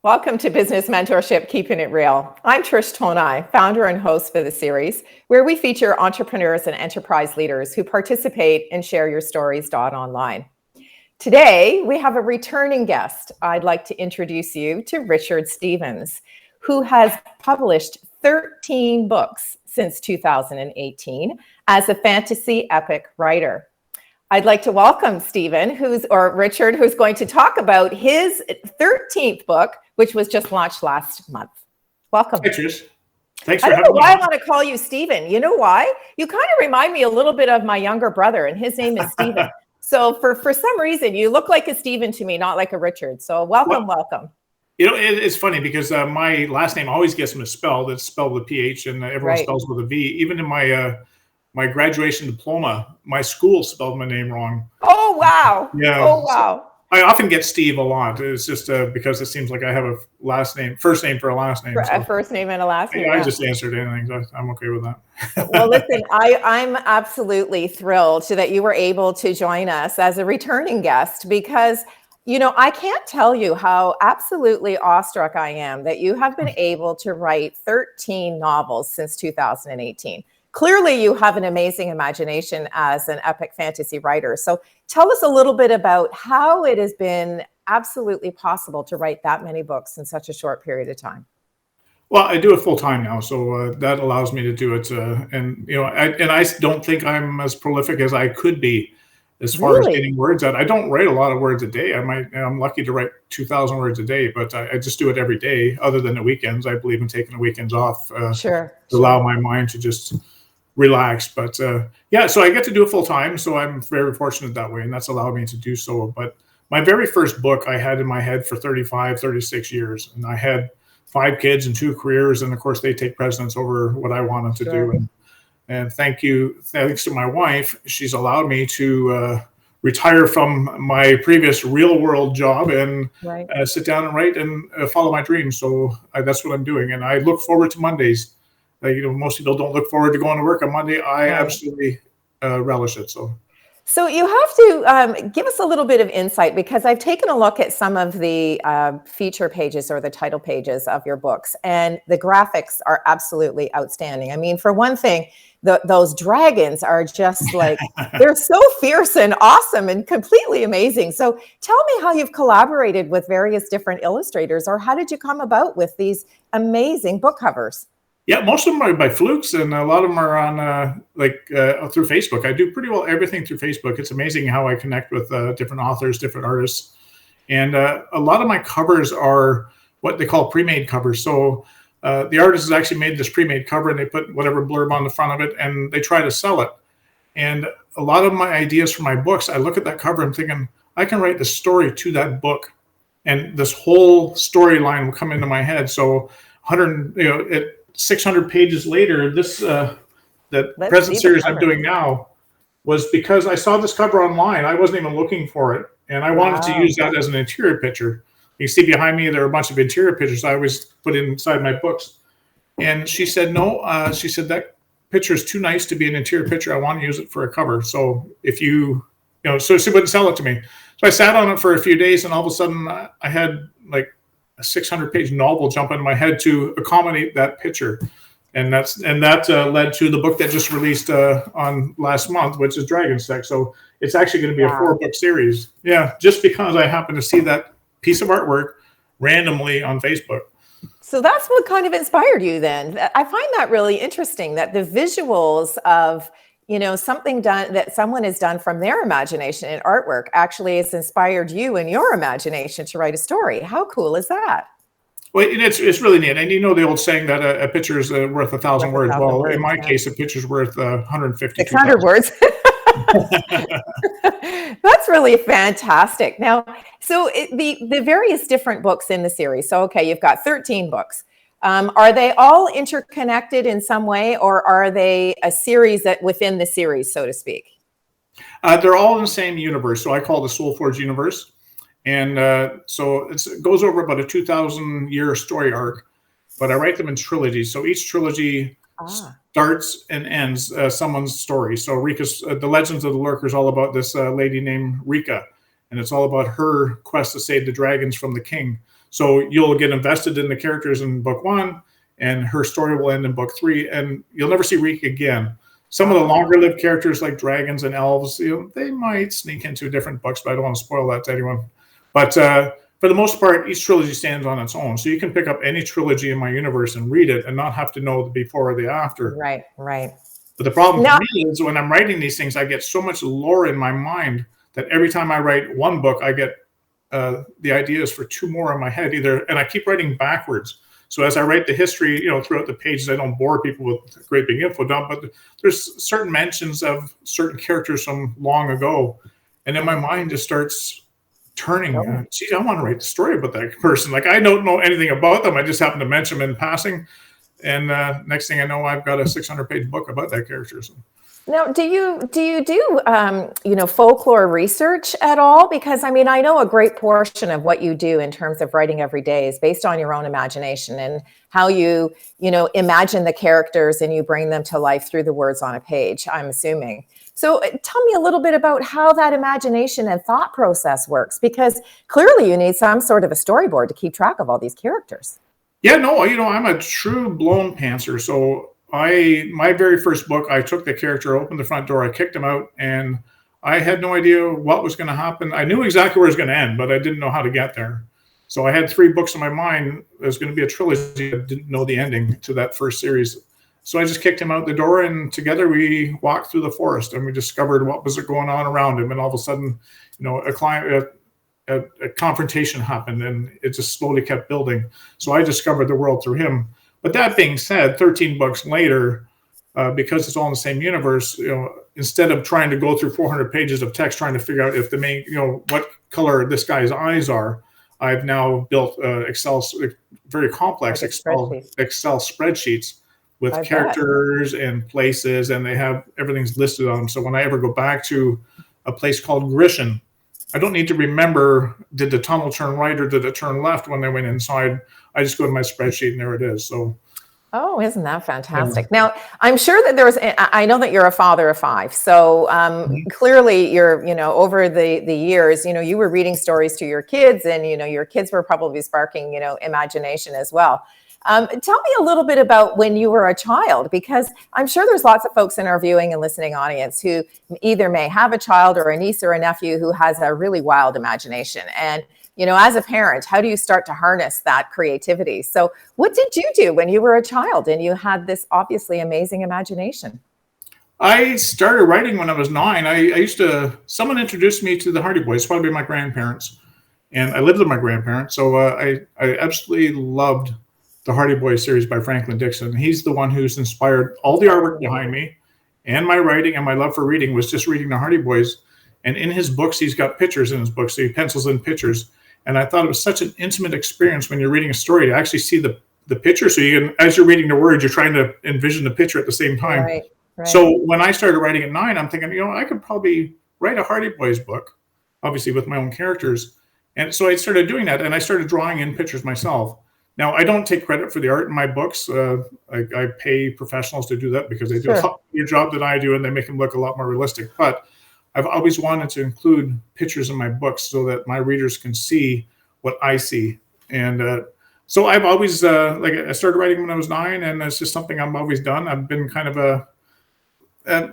Welcome to Business Mentorship, Keeping It Real. I'm Trish Tonai, founder and host for the series, where we feature entrepreneurs and enterprise leaders who participate in shareyourstories.online. Today, we have a returning guest. I'd like to introduce you to Richard Stevens, who has published 13 books since 2018 as a fantasy epic writer. I'd like to welcome Richard, who's going to talk about his 13th book, which was just launched last month. Welcome. Hi, Trish. Thanks for having me. I don't know why I want to call you Stephen. You know why? You kind of remind me a little bit of my younger brother, and his name is Stephen. So for some reason, you look like a Stephen to me, not like a Richard. So welcome. You know, it's funny because my last name always gets misspelled. It's spelled with a PH, and everyone spells with a V. Even in my graduation diploma, my school spelled my name wrong. Oh, wow. Yeah. Oh, wow. So I often get Steve a lot. It's just because it seems like I have a first name for a last name. A first name and a last name. I just answered anything. So I'm okay with that. Well, listen, I'm absolutely thrilled that you were able to join us as a returning guest because, you know, I can't tell you how absolutely awestruck I am that you have been able to write 13 novels since 2018. Clearly, you have an amazing imagination as an epic fantasy writer. So tell us a little bit about how it has been absolutely possible to write that many books in such a short period of time. Well, I do it full time now, so that allows me to do it. And you know, I don't think I'm as prolific as I could be as far as getting words out. I don't write a lot of words a day. I'm lucky to write 2,000 words a day, but I just do it every day. Other than the weekends, I believe in taking the weekends off to allow my mind to just relax. But yeah, so I get to do it full time. So I'm very fortunate that way. And that's allowed me to do so. But my very first book I had in my head for 35, 36 years. And I had 5 kids and 2 careers. And of course they take precedence over what I wanted to do. And thanks to my wife, she's allowed me to retire from my previous real world job and sit down and write and follow my dreams. So that's what I'm doing. And I look forward to Mondays. You know, most people don't look forward to going to work on Monday. I absolutely relish it. So you have to give us a little bit of insight because I've taken a look at some of the feature pages or the title pages of your books, and the graphics are absolutely outstanding. I mean, for one thing, those dragons are just like, they're so fierce and awesome and completely amazing. So tell me how you've collaborated with various different illustrators, or how did you come about with these amazing book covers? Yeah, most of them are by flukes, and a lot of them are on through Facebook. I do pretty well everything through Facebook. It's amazing how I connect with different authors, different artists, and a lot of my covers are what they call pre-made covers. So the artist has actually made this pre-made cover, and they put whatever blurb on the front of it, and they try to sell it. And a lot of my ideas for my books, I look at that cover, I'm thinking I can write the story to that book, and this whole storyline will come into my head. So 600 pages later, the present series I'm doing now was because I saw this cover online. I wasn't even looking for it, and I wanted to use that as an interior picture. You see behind me, there are a bunch of interior pictures I always put inside my books. And she said, no, she said, that picture is too nice to be an interior picture. I want to use it for a cover. So so she wouldn't sell it to me. So I sat on it for a few days, and all of a sudden I had like a 600-page novel jump into my head to accommodate that picture, and that led to the book that just released on last month, which is Dragon's Sex. So it's actually going to be a 4-book series. Yeah, just because I happened to see that piece of artwork randomly on Facebook. So that's what kind of inspired you then. I find that really interesting, that the visuals of something done that someone has done from their imagination and artwork actually has inspired you in your imagination to write a story. How cool is that? Well, it's really neat. And you know the old saying that a picture is worth 1,000 words. Well, in my case, a picture's worth 150. 600 words. That's really fantastic. Now, so the various different books in the series. So, okay, you've got 13 books. Are they all interconnected in some way, or are they a series that within the series, so to speak? They're all in the same universe. So I call it the Soulforge universe. And so it goes over about a 2,000-year story arc, but I write them in trilogies. So each trilogy starts and ends someone's story. So Rika's, The Legends of the Lurker is all about this lady named Rika, and it's all about her quest to save the dragons from the king. So you'll get invested in the characters in book 1, and her story will end in book 3, and you'll never see Reek again. Some of the longer-lived characters like dragons and elves, they might sneak into different books, but I don't want to spoil that to anyone. But for the most part, each trilogy stands on its own. So you can pick up any trilogy in my universe and read it and not have to know the before or the after. Right, right. But the problem for me is when I'm writing these things, I get so much lore in my mind that every time I write one book, I get the ideas for 2 more in my head and I keep writing backwards. So as I write the history, throughout the pages, I don't bore people with great big info dump, but there's certain mentions of certain characters from long ago. And then my mind just starts turning. Geez, I want to write the story about that person. Like, I don't know anything about them. I just happen to mention them in passing. And next thing I know, I've got a 600-page book about that character. So. Now, do you do folklore research at all? Because I mean, I know a great portion of what you do in terms of writing every day is based on your own imagination and how you imagine the characters and you bring them to life through the words on a page, I'm assuming. So tell me a little bit about how that imagination and thought process works, because clearly you need some sort of a storyboard to keep track of all these characters. Yeah, no, I'm a true blown pantser. So my very first book, I took the character, opened the front door, I kicked him out, and I had no idea what was going to happen. I knew exactly where it was going to end, but I didn't know how to get there. So I had 3 books in my mind. It was going to be a trilogy. I didn't know the ending to that first series. So I just kicked him out the door, and together we walked through the forest, and we discovered what was going on around him. And all of a sudden, a confrontation happened, and it just slowly kept building. So I discovered the world through him. But that being said, 13 books later, because it's all in the same universe, instead of trying to go through 400 pages of text trying to figure out if the main, what color this guy's eyes are, I've now built very complex Excel spreadsheets with characters and places, and everything's listed on them. So when I ever go back to a place called Grishin, I don't need to remember, did the tunnel turn right or did it turn left when I went inside? I just go to my spreadsheet and there it is. So. Oh, isn't that fantastic? Yeah. Now, I'm sure that I know that you're a father of 5. So clearly you're, over the years, you were reading stories to your kids, and, your kids were probably sparking, imagination as well. Tell me a little bit about when you were a child, because I'm sure there's lots of folks in our viewing and listening audience who either may have a child or a niece or a nephew who has a really wild imagination. And, as a parent, how do you start to harness that creativity? So what did you do when you were a child and you had this obviously amazing imagination? I started writing when I was 9. Someone introduced me to the Hardy Boys, probably my grandparents, and I lived with my grandparents. So I absolutely loved the Hardy Boys series by Franklin Dixon. He's the one who's inspired all the artwork behind me, and my writing, and my love for reading was just reading the Hardy Boys. And in his books, he's got pictures in his books, so he pencils in pictures. And I thought it was such an intimate experience when you're reading a story to actually see the picture. So you can, as you're reading the words, you're trying to envision the picture at the same time. Right. So when I started writing at 9, I'm thinking, I could probably write a Hardy Boys book, obviously with my own characters. And so I started doing that, and I started drawing in pictures myself. Now, I don't take credit for the art in my books. I pay professionals to do that because they do a lot better job than I do, and they make them look a lot more realistic. But I've always wanted to include pictures in my books so that my readers can see what I see. And so I've always, I started writing when I was 9, and it's just something I've always done. I've been kind of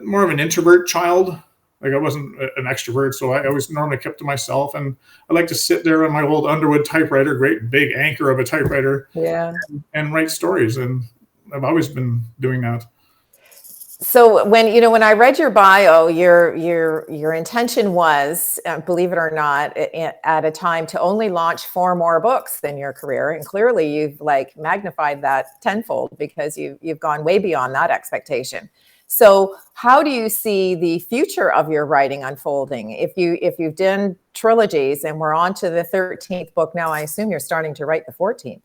more of an introvert child. Like, I wasn't an extrovert, so I always normally kept to myself. And I like to sit there on my old Underwood typewriter, great big anchor of a typewriter, and write stories. And I've always been doing that. So when I read your bio, your intention was, believe it or not, at a time to only launch 4 more books in your career, and clearly you've magnified that tenfold because you've gone way beyond that expectation. So how do you see the future of your writing unfolding? If you've done trilogies and we're on to the 13th book now, I assume you're starting to write the 14th.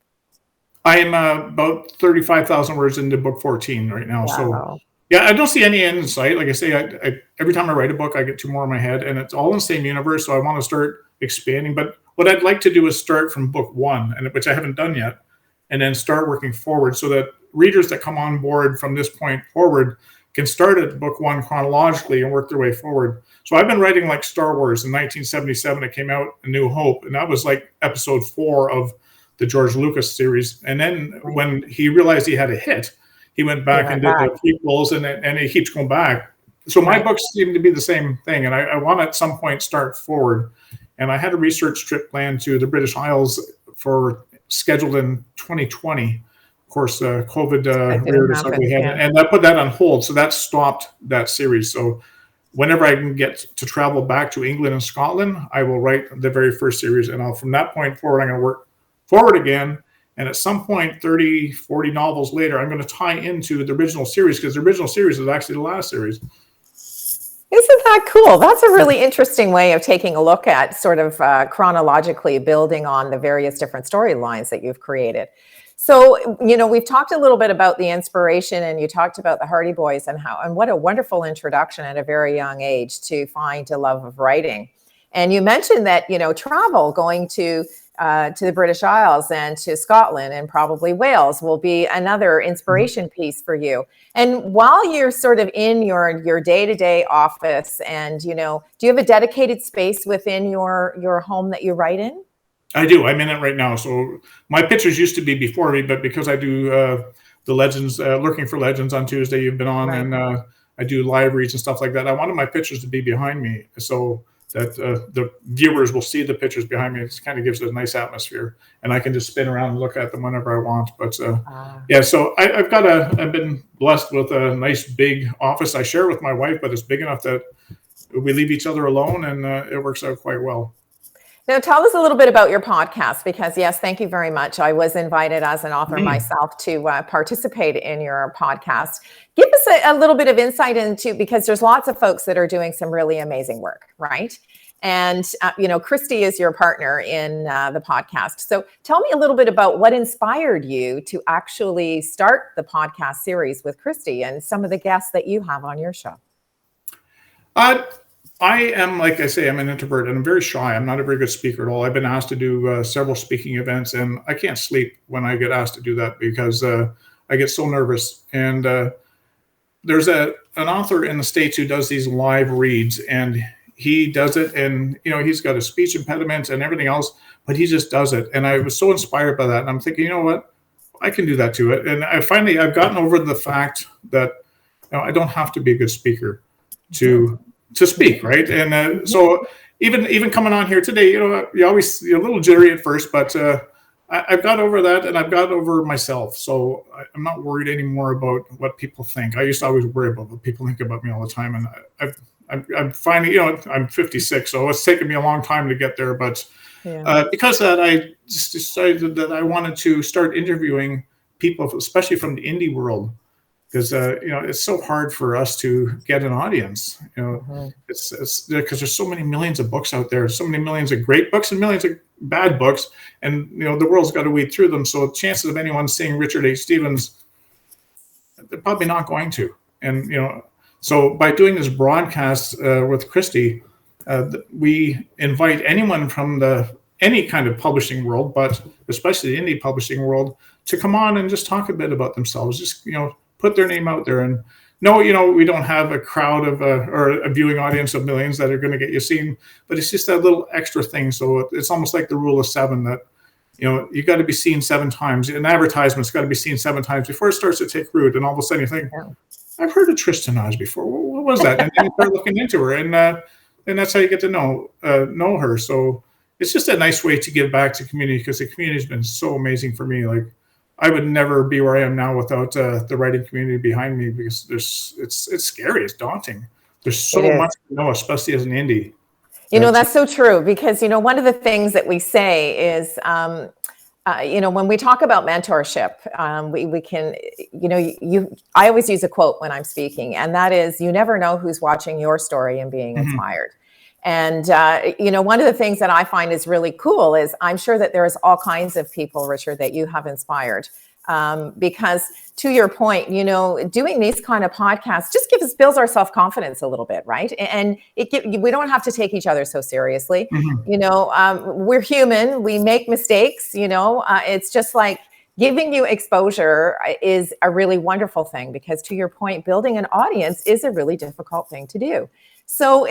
I am about 35,000 words into book 14 right now. Wow. So yeah, I don't see any end in sight. Like I say, I every time I write a book, I get 2 more in my head, and it's all in the same universe. So I want to start expanding. But what I'd like to do is start from book 1, and which I haven't done yet, and then start working forward so that readers that come on board from this point forward can start at book 1 chronologically and work their way forward. So I've been writing like Star Wars. In 1977, it came out, A New Hope, and that was like episode 4 of the George Lucas series. And then Right. when he realized he had a hit, he went back and did back. the prequels, and he keeps going back. So my Right. books seem to be the same thing, and I want to at some point start forward. And I had a research trip planned to the British Isles for scheduled in 2020. Of course, COVID That didn't reared its happen. ugly head, Yeah. and that put that on hold. So that stopped that series. So whenever I can get to travel back to England and Scotland, I will write the very first series. And from that point forward, I'm going to work forward again. And at some point, 30, 40 novels later, I'm going to tie into the original series, because the original series is actually the last series. Isn't that cool? That's a really interesting way of taking a look at sort of chronologically building on the various different storylines that you've created. So, we've talked a little bit about the inspiration, and you talked about the Hardy Boys and what a wonderful introduction at a very young age to find a love of writing. And you mentioned that, travel, going to the British Isles and to Scotland and probably Wales will be another inspiration piece for you. And while you're sort of in your day-to-day office, and do you have a dedicated space within your home that you write in? I do. I'm in it right now. So my pictures used to be before me, but because I do the Legends, Lurking for Legends on Tuesday, you've been on, Right. and I do live reads and stuff like that. I wanted my pictures to be behind me, so that the viewers will see the pictures behind me. It kind of gives it a nice atmosphere, and I can just spin around and look at them whenever I want. But yeah, so I've been blessed with a nice big office I share with my wife, but it's big enough that we leave each other alone, and it works out quite well. Now, tell us a little bit about your podcast, because yes, thank you very much. I was invited as an author myself to participate in your podcast. Give us a little bit of insight into, because there's lots of folks that are doing some really amazing work, right? And, Christy is your partner in the podcast. So tell me a little bit about what inspired you to actually start the podcast series with Christy and some of the guests that you have on your show. I am, like I say, I'm an introvert, and I'm very shy. I'm not a very good speaker at all. I've been asked to do several speaking events, and I can't sleep when I get asked to do that, because I get so nervous. And there's an author in the States who does these live reads, and he does it, and he's got a speech impediment and everything else, but he just does it. And I was so inspired by that, and I'm thinking, you know what, I can do that to it. And I've gotten over the fact that I don't have to be a good speaker to speak, right? And so even coming on here today, you always, you're a little jittery at first, but I've got over that, and I've got over myself. So I'm not worried anymore about what people think. I used to always worry about what people think about me all the time, and I'm finally, I'm 56, so it's taken me a long time to get there. But because of that, I just decided that I wanted to start interviewing people, especially from the indie world, because it's so hard for us to get an audience. It's because there's so many millions of books out there, so many millions of great books and millions of bad books, and the world's got to weed through them. So chances of anyone seeing Richard H. Stevens, they're probably not going to. And so by doing this broadcast with Christy, we invite anyone from any kind of publishing world, but especially the indie publishing world, to come on and just talk a bit about themselves. Just put their name out there. And no, we don't have a crowd of or a viewing audience of millions that are going to get you seen, but it's just that little extra thing. So it's almost like the rule of 7, that you got to be seen 7 times. An advertisement's got to be seen 7 times before it starts to take root. And all of a sudden you think, I've heard of Tristan before. What was that? And then you start looking into her, and that's how you get to know her. So it's just a nice way to give back to community, because the community's been so amazing for me. Like, I would never be where I am now without the writing community behind me, because it's scary, it's daunting. There's so much to know, especially as an indie. That's so true, because one of the things that we say is when we talk about mentorship, we can, I always use a quote when I'm speaking, and that is, you never know who's watching your story and being inspired. And, one of the things that I find is really cool is, I'm sure that there's all kinds of people, Richard, that you have inspired. Because to your point, doing these kind of podcasts just builds our self-confidence a little bit, right? And we don't have to take each other so seriously. We're human, we make mistakes, it's just like, giving you exposure is a really wonderful thing, because to your point, building an audience is a really difficult thing to do. So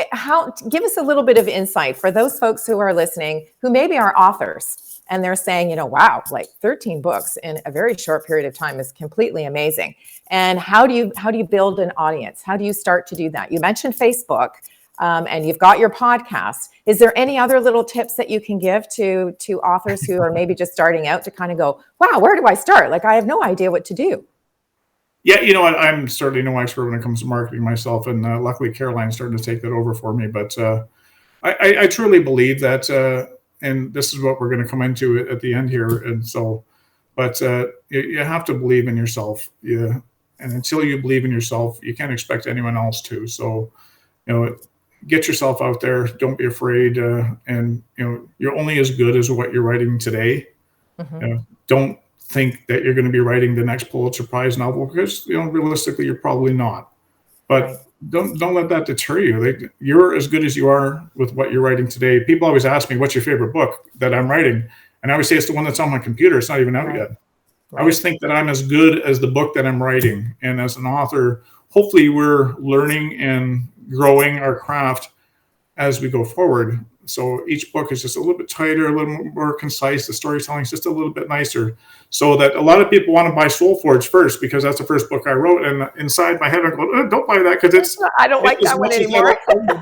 give us a little bit of insight for those folks who are listening, who maybe are authors and they're saying, wow, like 13 books in a very short period of time is completely amazing. And how do you build an audience? How do you start to do that? You mentioned Facebook, and you've got your podcast. Is there any other little tips that you can give to authors who are maybe just starting out to kind of go, wow, where do I start? Like, I have no idea what to do. Yeah, you know what? I'm certainly no expert when it comes to marketing myself, and luckily Caroline's starting to take that over for me. But I truly believe that, and this is what we're going to come into at the end here. And so, but you have to believe in yourself. Yeah, and until you believe in yourself, you can't expect anyone else to. So, get yourself out there. Don't be afraid, and you're only as good as what you're writing today. Don't think that you're going to be writing the next Pulitzer Prize novel, because realistically you're probably not. But right. don't let that deter you. You're as good as you are with what you're writing today. People always ask me, what's your favorite book that I'm writing? And I always say it's the one that's on my computer. It's not even out yet. I always think that I'm as good as the book that I'm writing. And as an author, hopefully we're learning and growing our craft as we go forward. So each book is just a little bit tighter, a little more concise. The storytelling is just a little bit nicer, so that a lot of people want to buy Soul Forge first because that's the first book I wrote. And inside my head, I'm going, oh, don't buy that, because I don't like that one anymore.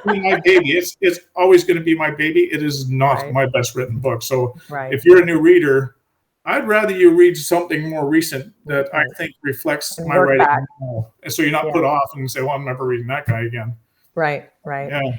My baby. It's always going to be my baby. It is not my best written book. So if you're a new reader, I'd rather you read something more recent that I think reflects my writing more. And so you're not put off and say, well, I'm never reading that guy again. Right. Yeah.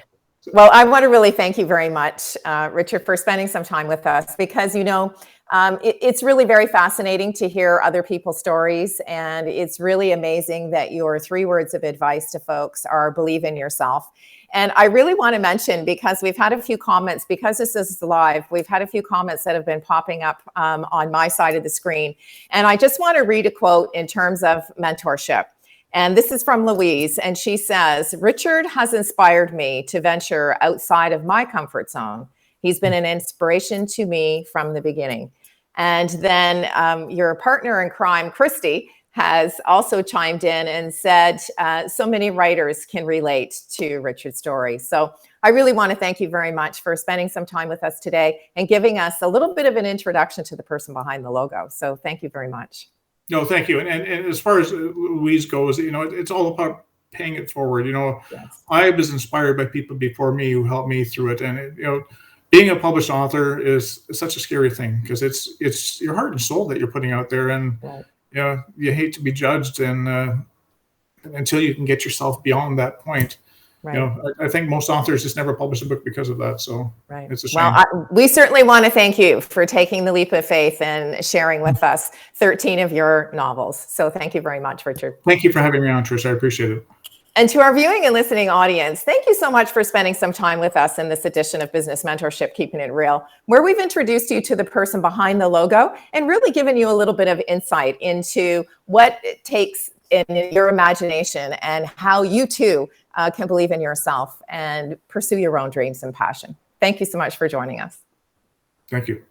Well, I want to really thank you very much, Richard, for spending some time with us, because, it's really very fascinating to hear other people's stories. And it's really amazing that your 3 words of advice to folks are believe in yourself. And I really want to mention, because we've had a few comments, because this is live, we've had a few comments that have been popping up on my side of the screen. And I just want to read a quote in terms of mentorship. And this is from Louise, and she says, Richard has inspired me to venture outside of my comfort zone. He's been an inspiration to me from the beginning. And then your partner in crime, Christy, has also chimed in and said, so many writers can relate to Richard's story. So I really want to thank you very much for spending some time with us today and giving us a little bit of an introduction to the person behind the logo. So thank you very much. No, thank you. And as far as Louise goes, it's all about paying it forward. I was inspired by people before me who helped me through it. And, being a published author is such a scary thing, because it's your heart and soul that you're putting out there. And, you hate to be judged, and until you can get yourself beyond that point. I think most authors just never publish a book because of that. So it's a shame. Well, we certainly want to thank you for taking the leap of faith and sharing with us 13 of your novels. So thank you very much, Richard. Thank you for having me on, Trish. I appreciate it. And to our viewing and listening audience, thank you so much for spending some time with us in this edition of Business Mentorship, Keeping It Real, where we've introduced you to the person behind the logo and really given you a little bit of insight into what it takes in your imagination and how you too can believe in yourself and pursue your own dreams and passion. Thank you so much for joining us. Thank you.